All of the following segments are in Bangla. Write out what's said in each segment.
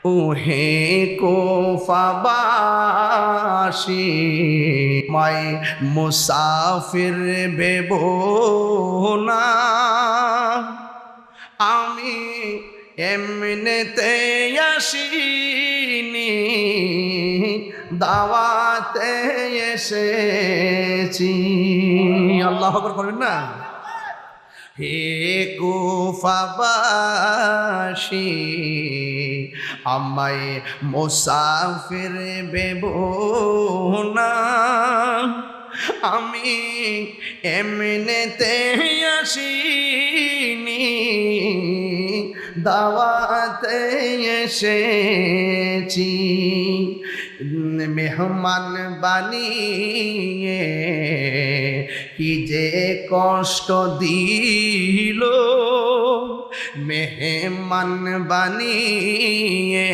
ওহে কোফাবাসী মাই মুসাফির ভেবো না, আমি এমনিতে আসিনি, দাওয়াতে এসেছি। আল্লাহু আকবার বলবেন না? হে কুফাবাসী আমায় মুসাফির ভেবো না, আমি এমনিতে আসিনি, দাওয়াতে এসেছি। মেহমান বানিয়ে কি যে কষ্ট দিল, মেহমান বানিয়ে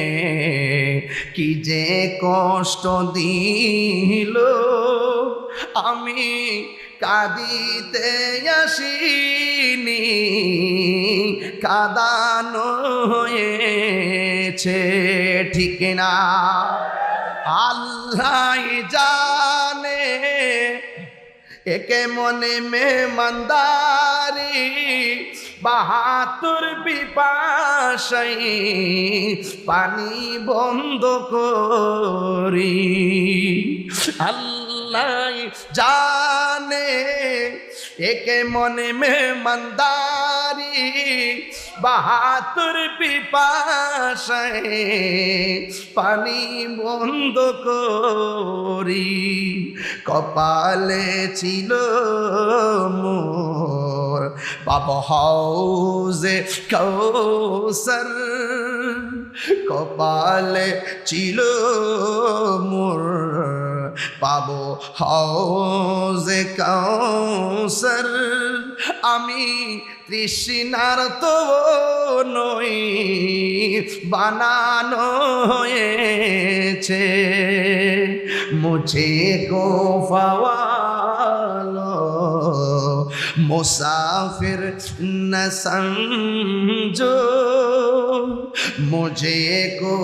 কি যে কষ্ট দিল, আমি কাঁদিতে আসিনি, কাঁদানো হয়েছে। ঠিক না? আল্লাহ জানে একে মনে মেহমানদারি, বাহাতুর পিপাসাই পানি বন্ধ করি। আল্লাহ জানে একে মনে মেহমানদারি, বাহাতুর পিপাসায় পানি বন্ধ করি। কপালে ছিল মোর পাব হাউজে কৌসর, কপালে ছিল মোর পাব হাউজে কৌসর, আমি তৃষ্ণার তো নই, বানানো হয়েছে। মুঝে কো ফাওয়ালো মুসাফির ন সমঝো, মুঝে কো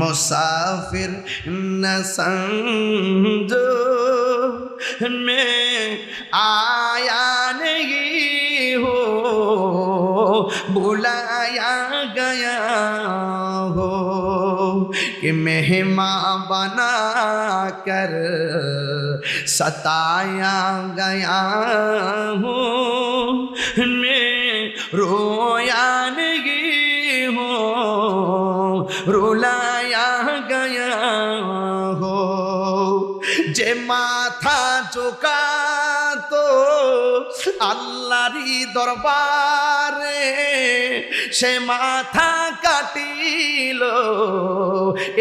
मुसाफिर न समझो, मैं आया नहीं हो, बुलाया गया हो, कि मेहमान बना कर सताया गया हूँ। मैं रोया नहीं हूँ, रुलाया गया हो। যে মাথা ঝুঁকা তো আল্লাহরই দরবারে, সে মাথা কাটিল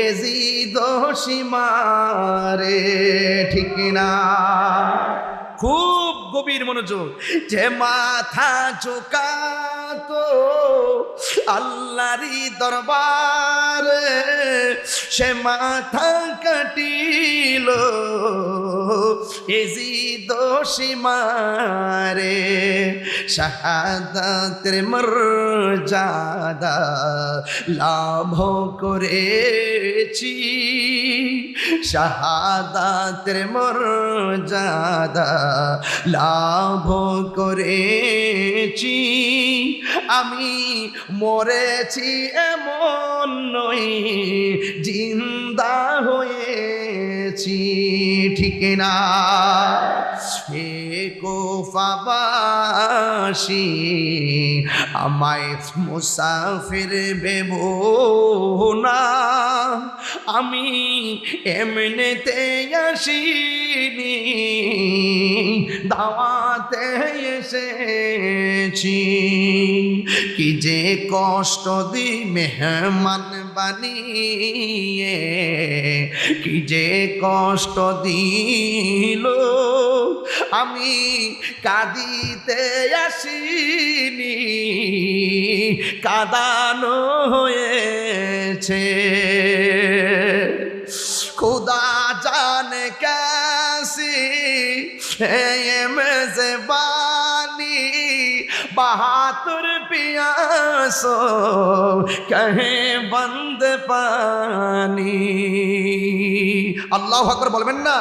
এজিদ সীমারে। ঠিক না? খুব গভীর মনোযোগ। যে মাথা ঝুঁকাতো আল্লাহরই দরবারে, সে মাথা কাটিল এজিদ সীমারে। শাহাদাতের মর্যাদা লাভ করেছি, শাহাদাতের মর্যাদা লাভ করেছি। আমি মরেছি এমন নই, জিন্দা হয়েছি। ঠিক না? হে কুফাবাসী আমায় মুসাফির ভেবো না, আমি এমনিতে আসিনি, দাওয়াতে এসেছি। কি যে কষ্ট দি মেহমান বানিয়ে, কি যে কষ্ট দিল, আমি কাঁদিতে আসিনি, কাঁদানো হয়েছে। खुदा जाने कैसी है ये मेज़बानी, बहादुर पियासो कहे बंद पानी। আল্লাহু আকবার বলবেন না?